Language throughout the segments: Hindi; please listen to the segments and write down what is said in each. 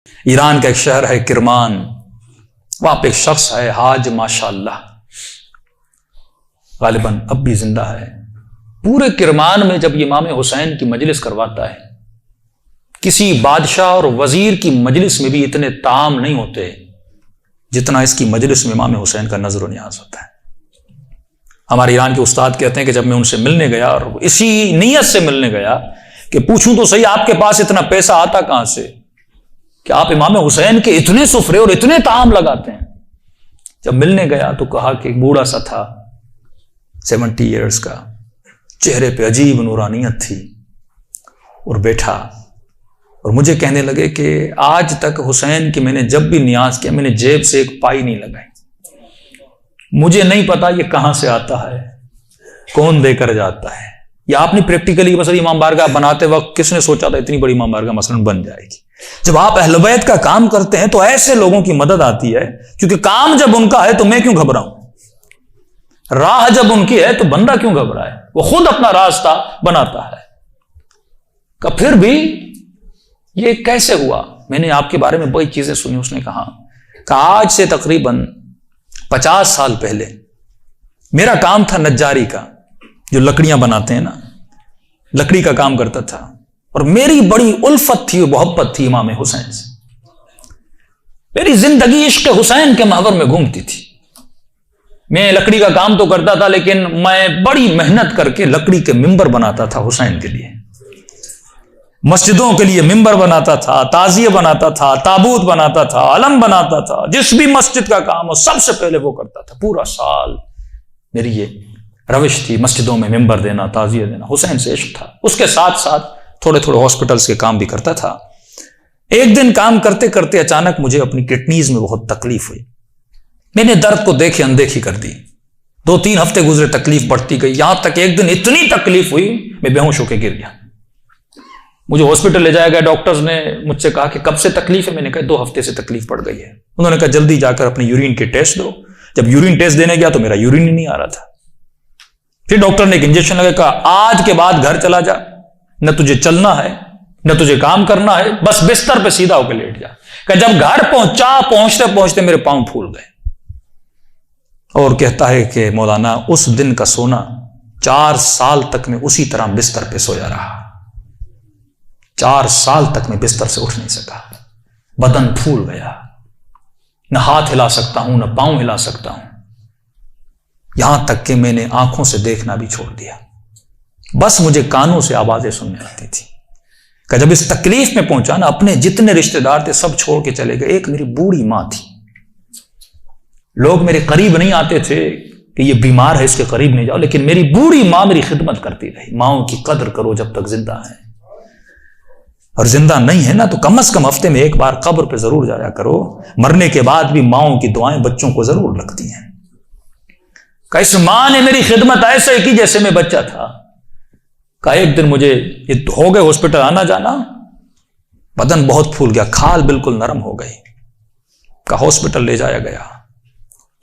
ईरान का एक शहर है किरमान, वहां पे एक शख्स है हाज माशाअल्लाह, गालिबन अब भी जिंदा है। पूरे किरमान में जब इमाम हुसैन की मजलिस करवाता है, किसी बादशाह और वजीर की मजलिस में भी इतने ताम नहीं होते जितना इसकी मजलिस में इमाम हुसैन का नजर न्याज होता है। हमारे ईरान के उस्ताद कहते हैं कि जब मैं उनसे मिलने गया और इसी नीयत से मिलने गया कि पूछूं तो सही आपके पास इतना पैसा आता कहां से कि आप इमाम हुसैन के इतने सुफरे और इतने ताम लगाते हैं। जब मिलने गया तो कहा कि एक बूढ़ा सा था 70 ईयर्स का, चेहरे पे अजीब नूरानियत थी, और बैठा और मुझे कहने लगे कि आज तक हुसैन की मैंने जब भी नियाज किया मैंने जेब से एक पाई नहीं लगाई, मुझे नहीं पता ये कहां से आता है, कौन देकर जाता है। या आपने प्रैक्टिकली मसलन इमाम बारगाह बनाते वक्त किसने सोचा था इतनी बड़ी इमाम बारगाह मसलन बन जाएगी। जब आप अहले बैत का काम करते हैं तो ऐसे लोगों की मदद आती है, क्योंकि काम जब उनका है तो मैं क्यों घबराऊं, राह जब उनकी है तो बंदा क्यों घबराए, वो खुद अपना रास्ता बनाता है। का फिर भी ये कैसे हुआ, मैंने आपके बारे में बड़ी चीजें सुनी। उसने कहा कि आज से तकरीबन 50 साल पहले मेरा काम था नज्जारी का, जो लकड़ियां बनाते हैं ना, लकड़ी का काम करता था, और मेरी बड़ी उल्फत थी, मोहब्बत थी इमाम हुसैन से। मेरी जिंदगी इश्क हुसैन के महवर में घूमती थी। मैं लकड़ी का काम तो करता था, लेकिन मैं बड़ी मेहनत करके लकड़ी के मिंबर बनाता था हुसैन के लिए, मस्जिदों के लिए मिंबर बनाता था, ताजिए बनाता था, ताबूत बनाता था, अलम बनाता था, जिस भी मस्जिद का काम हो सबसे पहले वो करता था। पूरा साल मेरी ये रविश थी, मस्जिदों में मिंबर देना, ताजिए देना, हुसैन से इश्क था। उसके साथ साथ थोड़े थोड़े हॉस्पिटल्स के काम भी करता था। एक दिन काम करते करते अचानक मुझे अपनी किडनीज में बहुत तकलीफ हुई। मैंने दर्द को देखे अनदेखी कर दी। 2-3 हफ्ते गुजरे, तकलीफ बढ़ती गई, यहां तक एक दिन इतनी तकलीफ हुई मैं बेहोश होकर गिर गया। मुझे हॉस्पिटल ले जाया गया। डॉक्टर्स ने मुझसे कहा कि कब से तकलीफ है, मैंने कहा 2 हफ्ते से तकलीफ पड़ गई है। उन्होंने कहा जल्दी जाकर अपने यूरिन के टेस्ट दो। जब यूरिन टेस्ट देने गया तो मेरा यूरिन ही नहीं आ रहा था। फिर डॉक्टर ने एक इंजेक्शन लगा, कहा आज के बाद घर चला जा, न तुझे चलना है न तुझे काम करना है, बस बिस्तर पे सीधा होकर लेट जा। कहा जब घर पहुंचते पहुंचते मेरे पांव फूल गए। और कहता है कि मौलाना उस दिन का सोना 4 साल तक मैं उसी तरह बिस्तर पे सोया रहा। 4 साल तक मैं बिस्तर से उठ नहीं सका, बदन फूल गया, न हाथ हिला सकता हूं न पांव हिला सकता हूं, यहां तक कि मैंने आंखों से देखना भी छोड़ दिया, बस मुझे कानों से आवाजें सुनने आती थी। कि जब इस तकलीफ में पहुंचा ना, अपने जितने रिश्तेदार थे सब छोड़ के चले गए। एक मेरी बूढ़ी मां थी, लोग मेरे करीब नहीं आते थे कि ये बीमार है इसके करीब नहीं जाओ, लेकिन मेरी बूढ़ी मां मेरी खिदमत करती रही। माओं की कदर करो जब तक जिंदा है, और जिंदा नहीं है ना तो कम से कम हफ्ते में एक बार कब्र पे जरूर जाया करो। मरने के बाद भी माओं की दुआएं बच्चों को जरूर लगती हैं। का इस मां ने मेरी खिदमत ऐसे की जैसे मैं बच्चा था। का एक दिन मुझे ये हो गए हॉस्पिटल आना जाना, बदन बहुत फूल गया, खाल बिल्कुल नरम हो गई। का हॉस्पिटल ले जाया गया।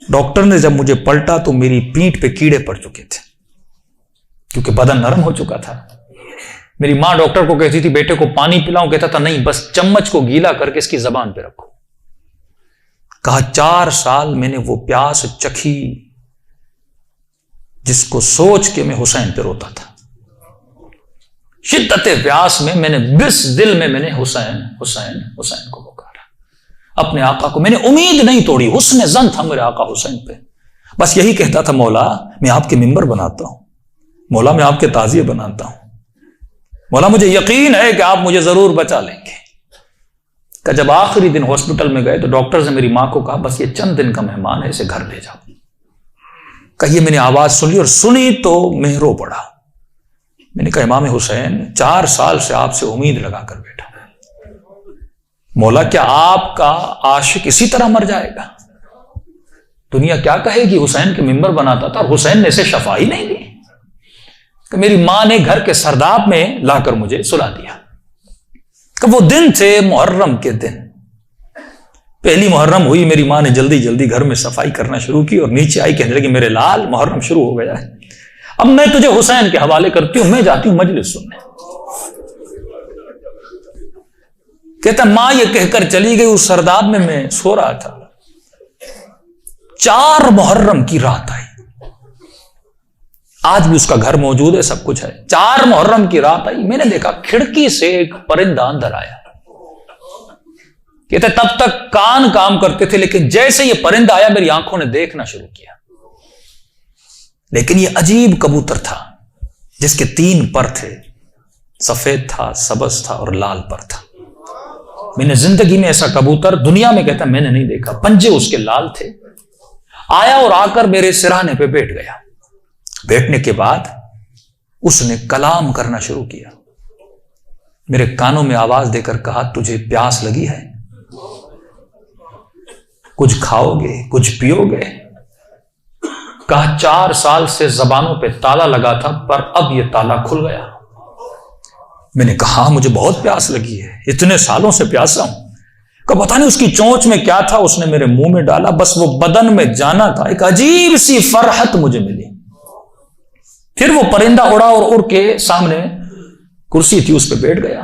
डॉक्टर ने जब मुझे पलटा तो मेरी पीठ पे कीड़े पड़ चुके थे, क्योंकि बदन नरम हो चुका था। मेरी मां डॉक्टर को कहती थी बेटे को पानी पिलाऊं, कहता था नहीं बस चम्मच को गीला करके इसकी जबान पे रखो। कहा 4 साल मैंने वो प्यास चखी जिसको सोच के मैं हुसैन पे रोता था। शिद्दत प्यास में मैंने बिस दिल में मैंने हुसैन हुसैन हुसैन को पुकारा। अपने आका को मैंने उम्मीद नहीं तोड़ी, हुस्न ज़न था मेरे आका हुसैन पे। बस यही कहता था मौला मैं आपके मिंबर बनाता हूं, मौला मैं आपके ताजिए बनाता हूं, मौला मुझे यकीन है कि आप मुझे जरूर बचा लेंगे। का जब आखिरी दिन हॉस्पिटल में गए तो डॉक्टर ने मेरी मां को कहा बस ये चंद दिन का मेहमान है, इसे घर ले जाओ। कहिए मैंने आवाज सुन ली, और सुनी तो मैं रो पड़ा। मैंने कहा इमाम हुसैन 4 साल से आपसे उम्मीद लगाकर बैठा, मौला क्या आपका आशिक इसी तरह मर जाएगा? दुनिया क्या कहेगी? हुसैन के मिंबर बनाता था और हुसैन ने इसे शफा ही नहीं दी। कि मेरी मां ने घर के सरदाब में लाकर मुझे सुला दिया। कि वो दिन थे मुहर्रम के दिन, पहली मुहर्रम हुई, मेरी मां ने जल्दी जल्दी घर में सफाई करना शुरू की और नीचे आई, कहने लगी मेरे लाल मुहर्रम शुरू हो गया है, अब मैं तुझे हुसैन के हवाले करती हूं, मैं जाती हूं मजलिस सुनने। कहता मां ये कहकर चली गई, उस सरदाब में मैं सो रहा था, 4 मुहर्रम की रात आई। आज भी उसका घर मौजूद है, सब कुछ है। 4 मुहर्रम की रात आई, मैंने देखा खिड़की से एक परिंदा अंदर आया। कहते तब तक कान काम करते थे, लेकिन जैसे ये परिंदा आया मेरी आंखों ने देखना शुरू किया। लेकिन ये अजीब कबूतर था जिसके 3 पर थे, सफेद था, सबज था और लाल पर था। मैंने जिंदगी में ऐसा कबूतर दुनिया में कहता मैंने नहीं देखा। पंजे उसके लाल थे। आया और आकर मेरे सिरहाने पे बैठ गया। बैठने के बाद उसने कलाम करना शुरू किया। मेरे कानों में आवाज देकर कहा तुझे प्यास लगी है, कुछ खाओगे, कुछ पियोगे? कहा 4 साल से जबानों पे ताला लगा था, पर अब यह ताला खुल गया। मैंने कहा मुझे बहुत प्यास लगी है, इतने सालों से प्यासा हूं। कहा पता नहीं उसकी चोंच में क्या था, उसने मेरे मुंह में डाला, बस वो बदन में जाना था। एक अजीब सी फरहत मुझे मिली। फिर वो परिंदा उड़ा और उड़ के सामने कुर्सी थी उस पर बैठ गया।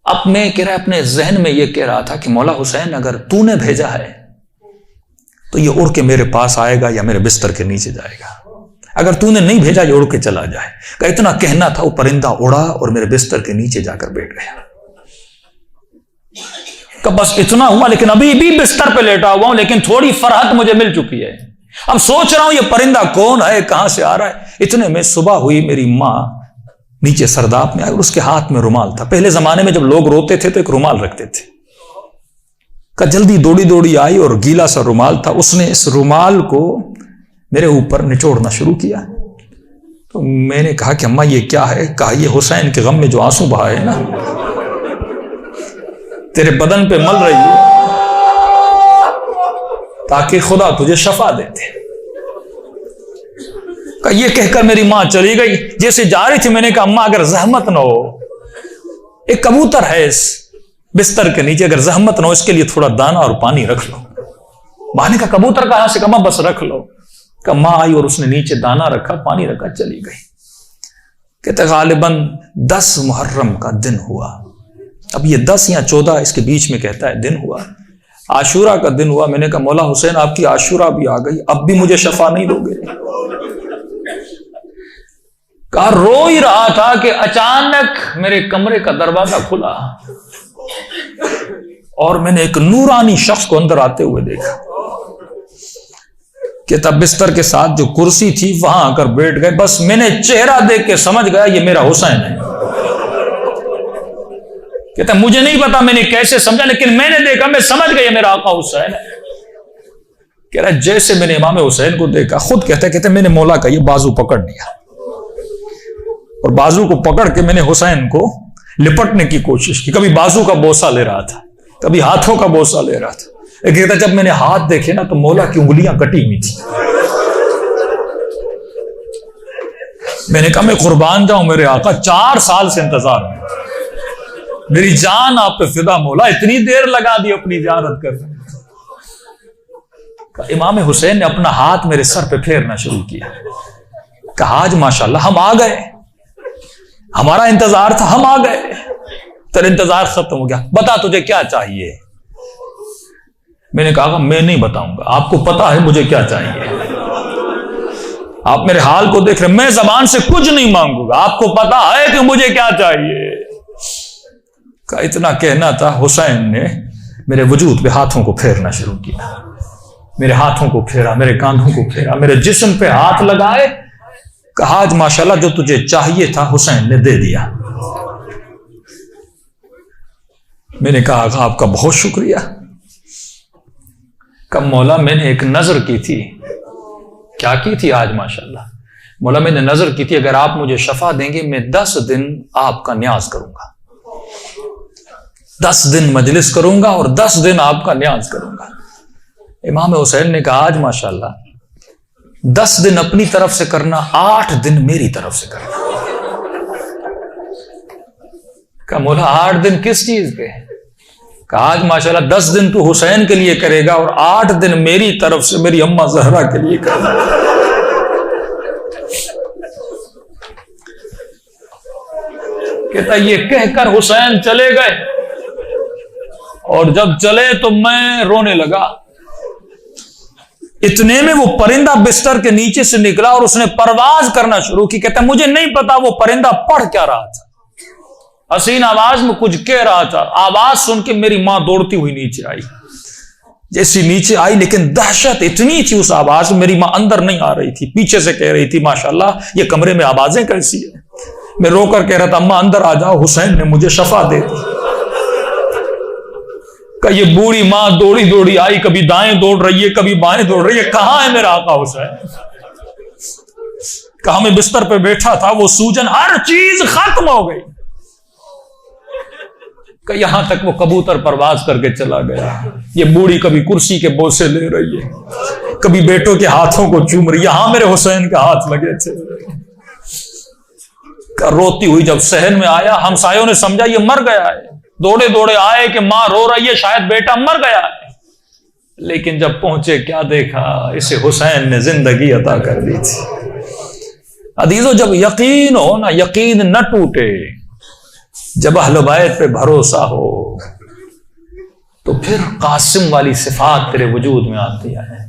अब मैं कह रहा अपने जहन में ये कह रहा था कि मौला हुसैन अगर तूने भेजा है तो ये उड़ के मेरे पास आएगा या मेरे बिस्तर के नीचे जाएगा। अगर तूने नहीं भेजा ये उड़ के चला जाए। का इतना कहना था, वो परिंदा उड़ा और मेरे बिस्तर के नीचे जाकर बैठ गया। का बस इतना हुआ, लेकिन अभी भी बिस्तर पे लेटा हुआ हूं, लेकिन थोड़ी फरहत मुझे मिल चुकी है। अब सोच रहा हूं ये परिंदा कौन है, कहां से आ रहा है। इतने में सुबह हुई, मेरी मां नीचे सरदाब में आई और उसके हाथ में रुमाल था। पहले जमाने में जब लोग रोते थे तो एक रुमाल रखते थे। का जल्दी दौड़ी दौड़ी आई और गीला सा रुमाल था, उसने इस रुमाल को मेरे ऊपर निचोड़ना शुरू किया। तो मैंने कहा कि अम्मा ये क्या है? कहा ये हुसैन के गम में जो आंसू बहा है ना, तेरे बदन पे मल रही है ताकि खुदा तुझे शफा दे दे। ये कहकर मेरी मां चली गई। जैसे जा रही थी मैंने कहा अम्मा अगर जहमत ना हो, एक कबूतर है इस बिस्तर के नीचे, अगर जहमत ना हो इसके लिए थोड़ा दाना और पानी रख लो। मां ने कहा कबूतर कहां से? कहा बस रख लो। कहा मां आई और उसने नीचे दाना रखा, पानी रखा, चली गई। कहते गालिबन 10 मुहर्रम का दिन हुआ। अब ये 10 या 14 इसके बीच में कहता है दिन हुआ। आशूरा का दिन हुआ। मैंने कहा मौला हुसैन आपकी आशूरा भी आ गई, अब भी मुझे शफा नहीं दोगे? कहा रो ही रहा था कि अचानक मेरे कमरे का दरवाजा खुला और मैंने एक नूरानी शख्स को अंदर आते हुए देखा। कि तब बिस्तर के साथ जो कुर्सी थी वहां आकर बैठ गए। बस मैंने चेहरा देख के समझ गया ये मेरा हुसैन है। कहता मुझे नहीं पता मैंने कैसे समझा, लेकिन मैंने देखा, मैं समझ गया मेरा आका हुसैन है। कह रहा जैसे मैंने इमाम हुसैन को देखा, खुद कहते मैंने मौला का ये बाजू पकड़ लिया और बाजू को पकड़ के मैंने हुसैन को लिपटने की कोशिश की। कभी बाजू का बोसा ले रहा था, कभी हाथों का बोसा ले रहा था। कहता जब मैंने हाथ देखे ना तो मौला की उंगलियां कटी हुई थी। मैंने कहा मैं कुर्बान जाऊं मेरे आका, 4 साल से इंतजार में, मेरी जान आप पे फिदा मौला, इतनी देर लगा दी अपनी जियारत करने। इमाम हुसैन ने अपना हाथ मेरे सर पे फेरना शुरू किया। कहा आज माशाल्लाह हम आ गए, हमारा इंतजार था, हम आ गए, तेरा इंतजार खत्म हो गया, बता तुझे क्या चाहिए। मैंने कहा मैं नहीं बताऊंगा, आपको पता है मुझे क्या चाहिए। आप मेरे हाल को देख रहे, मैं जबान से कुछ नहीं मांगूंगा, आपको पता है कि मुझे क्या चाहिए। का इतना कहना था, हुसैन ने मेरे वजूद पे हाथों को फेरना शुरू किया। मेरे हाथों को फेरा, मेरे कांधों को फेरा, मेरे जिस्म पे हाथ लगाए। कहा आज माशाल्लाह जो तुझे चाहिए था हुसैन ने दे दिया। मैंने कहा आपका बहुत शुक्रिया। कब मौला मैंने एक नजर की थी। क्या की थी? आज माशाल्लाह मौला मैंने नजर की थी, अगर आप मुझे शफा देंगे मैं 10 दिन आपका न्याज करूंगा, 10 दिन मजलिस करूंगा और 10 दिन आपका न्याज करूंगा। इमाम हुसैन ने कहा आज माशाल्लाह 10 दिन अपनी तरफ से करना, 8 दिन मेरी तरफ से करना। कहा मौला 8 दिन किस चीज पे? कहा आज माशाल्लाह 10 दिन तू हुसैन के लिए करेगा और 8 दिन मेरी तरफ से मेरी अम्मा जहरा के लिए करेगा। कहता ये कहकर हुसैन चले गए। और जब चले तो मैं रोने लगा। इतने में वो परिंदा बिस्तर के नीचे से निकला और उसने परवाज करना शुरू की। कहता मुझे नहीं पता वो परिंदा पढ़ क्या रहा था, हसीन आवाज में कुछ कह रहा था। आवाज सुन के मेरी मां दौड़ती हुई नीचे आई। जैसी नीचे आई, लेकिन दहशत इतनी थी उस आवाज में, मेरी मां अंदर नहीं आ रही थी, पीछे से कह रही थी माशाल्लाह ये कमरे में आवाजें कैसी है। मैं रोकर कह रहा था अम्मा अंदर आ जाओ, हुसैन ने मुझे शफा दे दी। ये बूढ़ी मां दौड़ी दौड़ी आई, कभी दाएं दौड़ रही है कभी बाएं दौड़ रही है, कहां है मेरा आका हुसैन। कहा मैं बिस्तर पे बैठा था, वो सूजन हर चीज खत्म हो गई। यहां तक वो कबूतर परवाज करके चला गया। ये बूढ़ी कभी कुर्सी के बोसे ले रही है, कभी बेटों के हाथों को चूम रही है। यहां मेरे हुसैन के हाथ लगे थे। रोती हुई जब सहन में आया, हमसायों ने समझा ये मर गया है। दौड़े दौड़े आए कि मां रो रही है, शायद बेटा मर गया है। लेकिन जब पहुंचे क्या देखा, इसे हुसैन ने जिंदगी अता कर दी थी। अदीजों, जब यकीन हो ना, यकीन न टूटे, जब अहले बैत पे भरोसा हो, तो फिर कासिम वाली सिफात तेरे वजूद में आती है।